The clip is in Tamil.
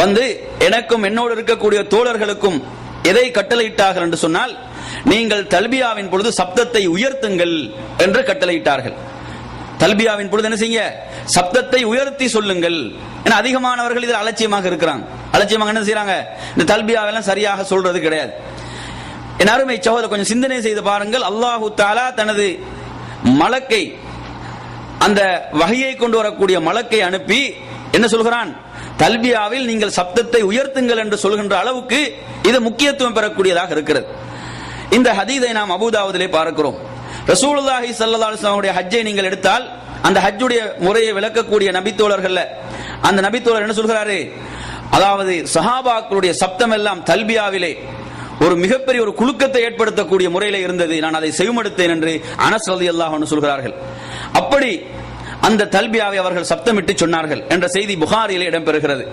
வந்து எனக்கும் என்னோடு இருக்கக்கூடிய தோழர்களுக்கும் எதை கட்டளையிட்டார்கள் என்று சொன்னால், நீங்கள் தல்பியாவின் பொழுது சப்தத்தை உயர்த்துங்கள் என்று கட்டளையிட்டார்கள். தல்பியாவின் பொழுது என்ன செய்ய, சப்தத்தை உயர்த்தி சொல்லுங்கள். ஏன்னா அதிகமானவர்கள் இதில் அலட்சியமாக இருக்கிறாங்க. அலட்சியமாக என்ன செய்யறாங்க, இந்த தல்பியாவெல்லாம் சரியாக சொல்றது கிடையாது. என் அருமை சகோதரர், கொஞ்சம் சிந்தனை செய்து பாருங்கள். அல்லாஹு தஆலா தனது மலக்கை, அந்த வஹையை கொண்டு வரக்கூடிய மலக்கை அனுப்பி என்ன சொல்கிறான், தல்பியாவில் நீங்கள் சப்தத்தை உயர்த்துங்கள் என்று சொல்கின்ற அளவுக்கு இது முக்கியத்துவம் பெறக்கூடியதாக இருக்கிறது. இந்த ஹதீஸை நாம் அபூதாவுதிலே பார்க்கிறோம். ரசூலுல்லாஹி ஸல்லல்லாஹு அலைஹி வஸல்லம் உடைய ஹஜ்ஜை நீங்கள் எடுத்தால், அந்த ஹஜ்ஜுடைய முறையை விளக்கக்கூடிய நபித்தோழர்கள், அந்த நபித்தோழர் என்ன சொல்கிறாரு, அதாவது சஹாபாக்களுடைய சப்தம் எல்லாம் தல்பியாவிலே ஒரு மிகப்பெரிய ஒரு குலுக்கத்தை ஏற்படுத்தக்கூடிய முறையிலே இருந்தது, நான் அதை செவிமடுத்தேன் என்று அனஸ் ரலியல்லாஹு அன்ஹு சொல்கிறார்கள். அப்படி அந்த தல்பியாவை அவர்கள் சப்தமிட்டு சொன்னார்கள் என்ற செய்தி புகாரியிலே இடம்பெறுகிறது.